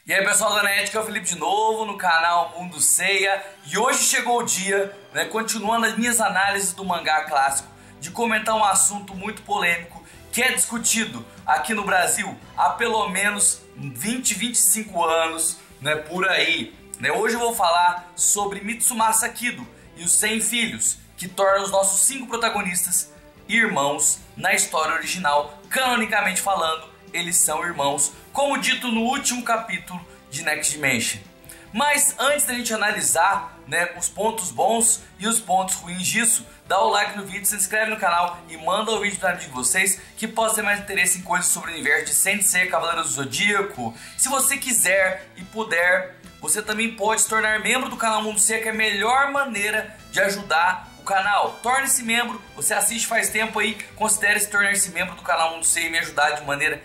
E aí pessoal da NET, que é o Felipe de novo no canal Mundo Seiya. E hoje chegou o dia, continuando as minhas análises do mangá clássico, de comentar um assunto muito polêmico que é discutido aqui no Brasil há pelo menos 20, 25 anos, por aí. Hoje eu vou falar sobre Mitsumasa Kido e os 100 filhos, que tornam os nossos 5 protagonistas irmãos na história original. Canonicamente falando, eles são irmãos, como dito no último capítulo de Next Dimension. Mas antes da gente analisar os pontos bons e os pontos ruins disso, dá o like no vídeo, se inscreve no canal e manda o vídeo para de vocês que possa ter mais interesse em coisas sobre o universo de Saint Seiya, Cavaleiro do Zodíaco. Se você quiser e puder, você também pode se tornar membro do canal Mundo Seiya, que é a melhor maneira de ajudar o canal. Torne-se membro, você assiste faz tempo aí, considere se tornar-se membro do canal Mundo Seiya e me ajudar de maneira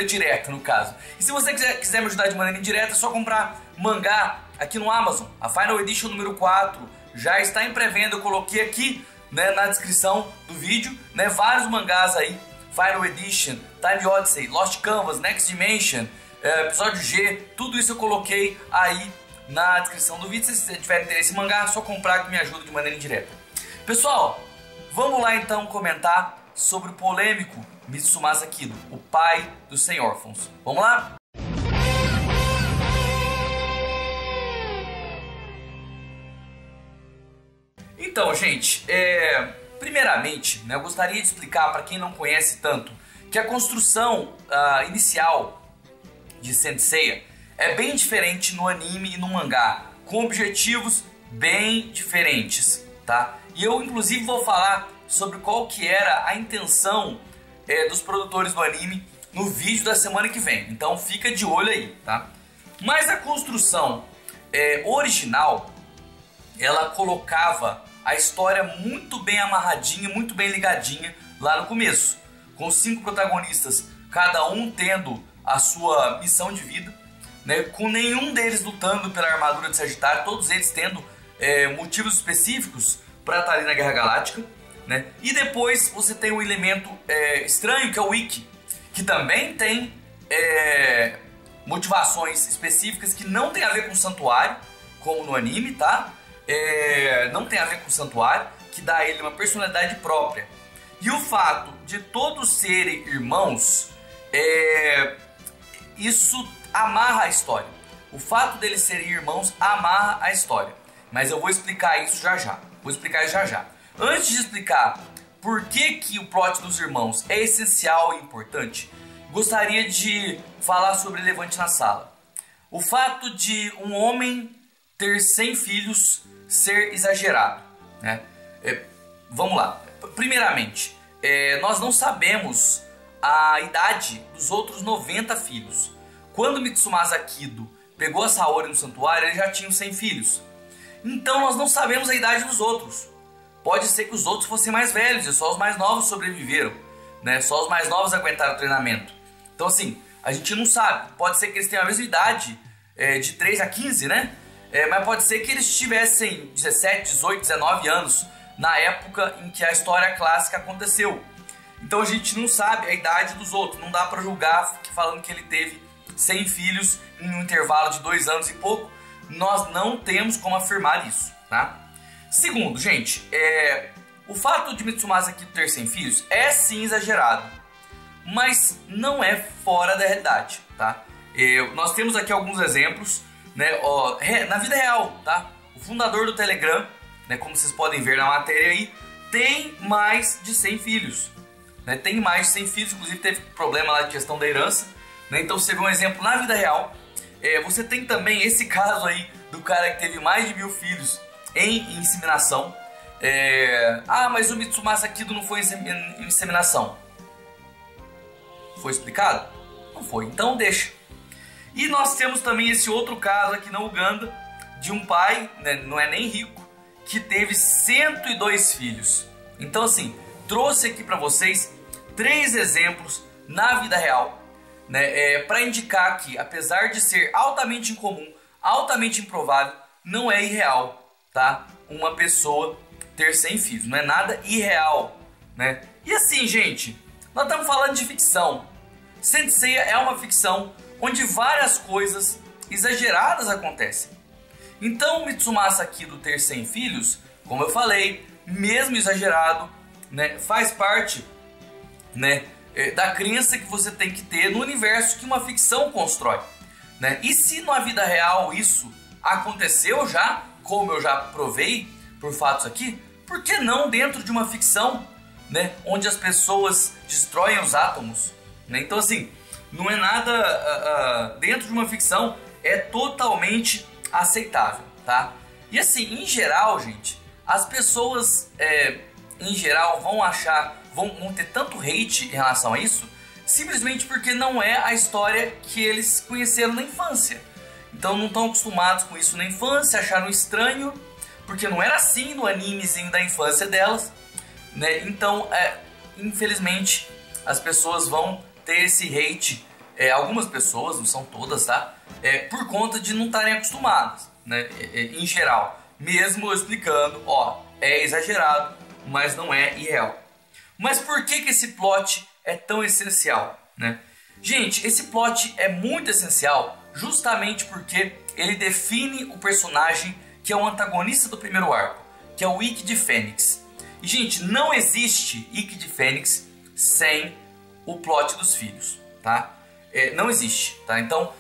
direta no caso. E se você quiser me ajudar de maneira indireta, é só comprar mangá aqui no Amazon. A Final Edition número 4 já está em pré-venda, eu coloquei aqui na descrição do vídeo, vários mangás aí, Final Edition, Time Odyssey, Lost Canvas, Next Dimension, episódio G, tudo isso eu coloquei aí na descrição do vídeo. Se você tiver interesse em mangá, é só comprar que me ajuda de maneira indireta. Pessoal, vamos lá então comentar sobre o polêmico Mitsumasa Kido, o pai dos 100 órfãos. Vamos lá? Então, gente, primeiramente, eu gostaria de explicar para quem não conhece tanto que a construção inicial de Saint Seiya é bem diferente no anime e no mangá, com objetivos bem diferentes, tá? E eu, inclusive, vou falar sobre qual que era a intenção dos produtores do anime no vídeo da semana que vem. Então fica de olho aí, tá? Mas a construção original, ela colocava a história muito bem amarradinha, muito bem ligadinha lá no começo, com os 5 protagonistas, cada um tendo a sua missão de vida, com nenhum deles lutando pela armadura de Sagitário, todos eles tendo motivos específicos para estar ali na Guerra Galáctica. E depois você tem um elemento estranho, que é o Ikki, que também tem motivações específicas que não tem a ver com o santuário, como no anime, tá? Não tem a ver com o santuário, que dá a ele uma personalidade própria. E o fato de todos serem irmãos, isso amarra a história. O fato deles serem irmãos amarra a história. Mas eu vou explicar isso já já. Antes de explicar por que o plot dos irmãos é essencial e importante, gostaria de falar sobre Levante na Sala. O fato de um homem ter 100 filhos ser exagerado, vamos lá. Primeiramente, nós não sabemos a idade dos outros 90 filhos. Quando Mitsumasa Kido pegou a Saori no santuário, ele já tinha 100 filhos. Então nós não sabemos a idade dos outros. Pode ser que os outros fossem mais velhos e só os mais novos sobreviveram, Só os mais novos aguentaram o treinamento. Então assim, a gente não sabe. Pode ser que eles tenham a mesma idade, de 3 a 15, mas pode ser que eles tivessem 17, 18, 19 anos na época em que a história clássica aconteceu. Então a gente não sabe a idade dos outros. Não dá pra julgar falando que ele teve 100 filhos em um intervalo de 2 anos e pouco. Nós não temos como afirmar isso, tá? Segundo, gente, o fato de Mitsumasa Kido ter 100 filhos é sim exagerado, mas não é fora da realidade, tá? Nós temos aqui alguns exemplos, na vida real, tá? O fundador do Telegram, como vocês podem ver na matéria aí, tem mais de 100 filhos, Tem mais de 100 filhos, inclusive teve problema lá de questão da herança, Então você vê um exemplo na vida real. Você tem também esse caso aí do cara que teve mais de 1000 filhos em inseminação. Mas o Mitsumasa Kido não foi em inseminação. Foi explicado? Não foi, então deixa. E nós temos também esse outro caso aqui na Uganda, de um pai, não é nem rico, que teve 102 filhos. Então assim, trouxe aqui para vocês 3 exemplos na vida real, para indicar que, apesar de ser altamente incomum, altamente improvável, não é irreal, tá? Uma pessoa ter 100 filhos, não é nada irreal, E assim, gente, nós estamos falando de ficção. Saint Seiya é uma ficção onde várias coisas exageradas acontecem. Então o Mitsumasa Kido ter 100 filhos, como eu falei, mesmo exagerado, né, faz parte, né, da crença que você tem que ter no universo que uma ficção constrói, né? E se na vida real isso aconteceu já, como eu já provei por fatos aqui, por que não dentro de uma ficção, né, onde as pessoas destroem os átomos, né? Então assim, não é nada dentro de uma ficção, é totalmente aceitável, tá? E assim, em geral, gente, as pessoas em geral vão ter tanto hate em relação a isso, simplesmente porque não é a história que eles conheceram na infância. Então não estão acostumados com isso na infância, acharam estranho, porque não era assim no animezinho da infância delas, né? Então, infelizmente, as pessoas vão ter esse hate, algumas pessoas, não são todas, tá? Por conta de não estarem acostumadas, né? Em geral, mesmo eu explicando, ó, é exagerado, mas não é irreal. Mas por que esse plot é tão essencial, né? Gente, esse plot é muito essencial justamente porque ele define o personagem que é o antagonista do primeiro arco, que é o Ikki de Fênix. E, gente, não existe Ikki de Fênix sem o plot dos filhos, tá? Não existe, tá? Então,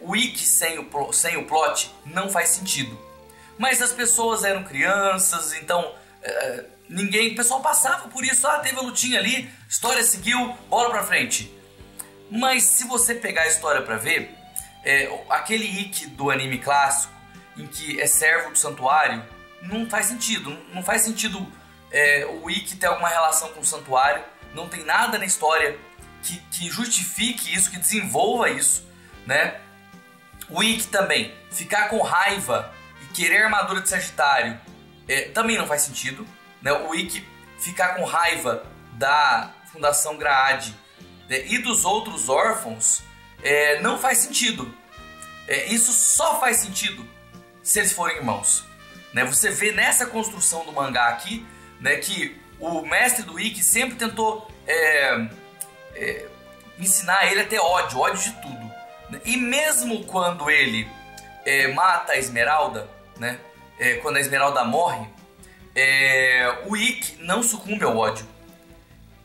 o Ikki sem o plot não faz sentido. Mas as pessoas eram crianças, então o pessoal passava por isso, teve a lutinha ali, história seguiu, bola pra frente. Mas se você pegar a história pra ver, aquele Ikki do anime clássico, em que é servo do santuário, não faz sentido. Não faz sentido o Ikki ter alguma relação com o santuário. Não tem nada na história que justifique isso, que desenvolva isso, né? O Ikki também ficar com raiva e querer a armadura de Sagitário também não faz sentido, né? O Ikki ficar com raiva da Fundação Graad e dos outros órfãos não faz sentido. Isso só faz sentido se eles forem irmãos, né? Você vê nessa construção do mangá aqui, né, que o mestre do Ikki sempre tentou ensinar ele a ter ódio de tudo, né? E mesmo quando ele mata a Esmeralda, né, quando a Esmeralda morre, o Ikki não sucumbe ao ódio.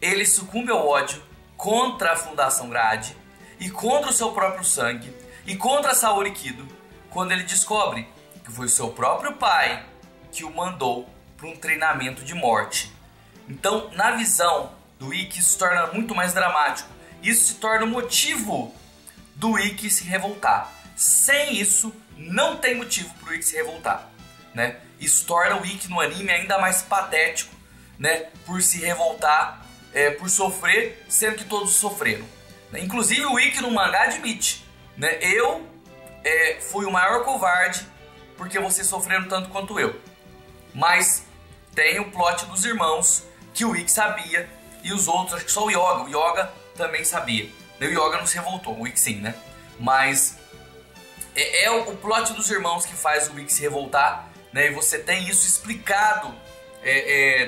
Ele sucumbe ao ódio contra a Fundação Graad e contra o seu próprio sangue e contra Saori Kido, quando ele descobre que foi o seu próprio pai que o mandou para um treinamento de morte. Então, na visão do Ikki, isso se torna muito mais dramático. Isso se torna o motivo do Ikki se revoltar. Sem isso, não tem motivo para o Ikki se revoltar, né? Isso torna o Ikki no anime ainda mais patético, né? Por se revoltar, por sofrer, sendo que todos sofreram, né? Inclusive o Ikki no mangá admite, né? Eu fui o maior covarde porque vocês sofreram tanto quanto eu. Mas tem o plot dos irmãos que o Ikki sabia e os outros, acho que só o Yoga também sabia. O Yoga não se revoltou, o Ikki sim, né? Mas o plot dos irmãos que faz o Ikki se revoltar, né? E você tem isso explicado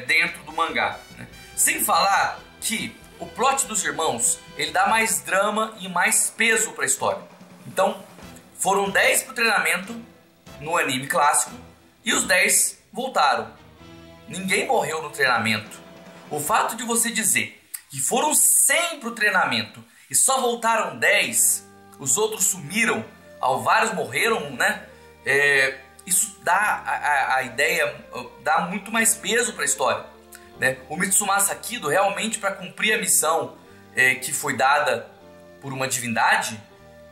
dentro do mangá, né? Sem falar que o plot dos irmãos, ele dá mais drama e mais peso para a história. Então, foram 10 pro treinamento no anime clássico e os 10 voltaram. Ninguém morreu no treinamento. O fato de você dizer que foram 100 pro treinamento e só voltaram 10, os outros sumiram, vários morreram, né? Isso dá a ideia, dá muito mais peso para a história, né? O Mitsumasa Kido realmente, para cumprir a missão que foi dada por uma divindade,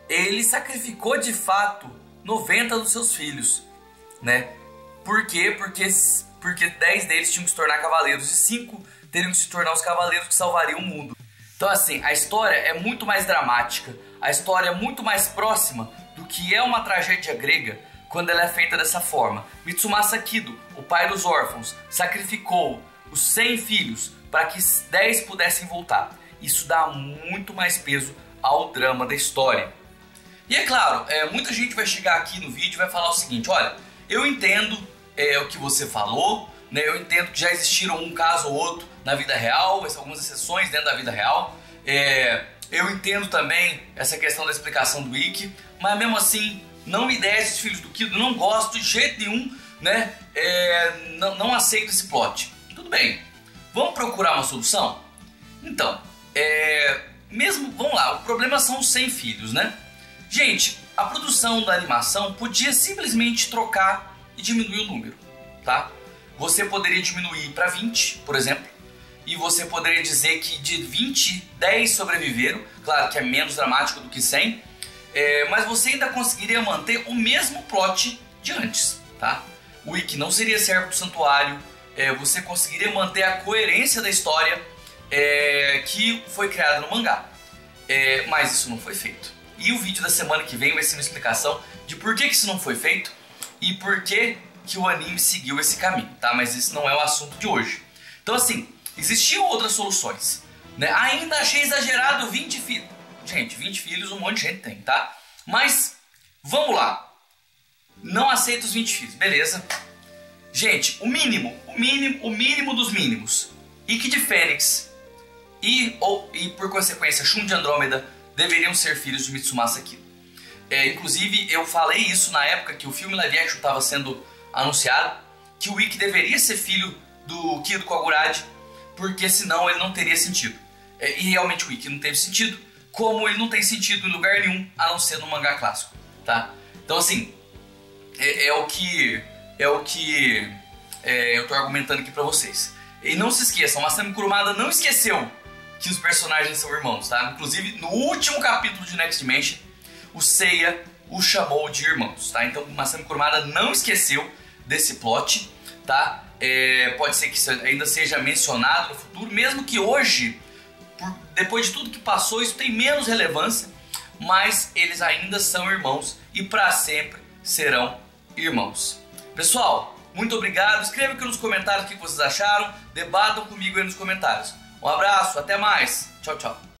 ele sacrificou de fato 90 dos seus filhos, né? Por quê? Porque 10 deles tinham que se tornar cavaleiros e 5 teriam que se tornar os cavaleiros que salvariam o mundo. Então assim, a história é muito mais dramática, a história é muito mais próxima do que é uma tragédia grega quando ela é feita dessa forma. Mitsumasa Kido, o pai dos órfãos, sacrificou os 100 filhos para que 10 pudessem voltar. Isso dá muito mais peso ao drama da história. E é claro, muita gente vai chegar aqui no vídeo e vai falar o seguinte: olha, eu entendo o que você falou, né? Eu entendo que já existiram um caso ou outro na vida real, algumas exceções dentro da vida real, eu entendo também essa questão da explicação do Ikki, mas mesmo assim, não me desce os filhos do Kido, não gosto de jeito nenhum, né? Não aceito esse plot. Tudo bem, vamos procurar uma solução? Então, vamos lá, o problema são os 100 filhos, né? Gente, a produção da animação podia simplesmente trocar e diminuir o número, tá? Você poderia diminuir para 20, por exemplo, e você poderia dizer que de 20, 10 sobreviveram, claro que é menos dramático do que 100, mas você ainda conseguiria manter o mesmo plot de antes, tá? O Ikki não seria servo do santuário, você conseguiria manter a coerência da história que foi criada no mangá, mas isso não foi feito. E o vídeo da semana que vem vai ser uma explicação de por que isso não foi feito e por que o anime seguiu esse caminho, tá? Mas isso não é o assunto de hoje. Então assim, existiam outras soluções, né? Ainda achei exagerado 20 filhos. Gente, 20 filhos um monte de gente tem, tá? Mas, vamos lá. Não aceito os 20 filhos, beleza. Gente, o mínimo dos mínimos. Ikki de Fênix e por consequência Shun de Andrômeda deveriam ser filhos de Mitsumasa Kido. Inclusive, eu falei isso na época que o filme live action estava sendo anunciado, que o Ikki deveria ser filho do Kido Koguragi, porque senão ele não teria sentido. E realmente o Ikki não teve sentido, como ele não tem sentido em lugar nenhum, a não ser no mangá clássico, tá? Então assim, o que eu tô argumentando aqui pra vocês. E não se esqueçam, Masami Kurumada não esqueceu que os personagens são irmãos, tá? Inclusive, no último capítulo de Next Dimension, o Seiya o chamou de irmãos, tá? Então, o Masami Kurumada não esqueceu desse plot, tá? Pode ser que isso ainda seja mencionado no futuro, mesmo que hoje, depois de tudo que passou, isso tem menos relevância, mas eles ainda são irmãos e para sempre serão irmãos. Pessoal, muito obrigado, escreva aqui nos comentários o que vocês acharam, debatam comigo aí nos comentários. Um abraço, até mais, tchau, tchau.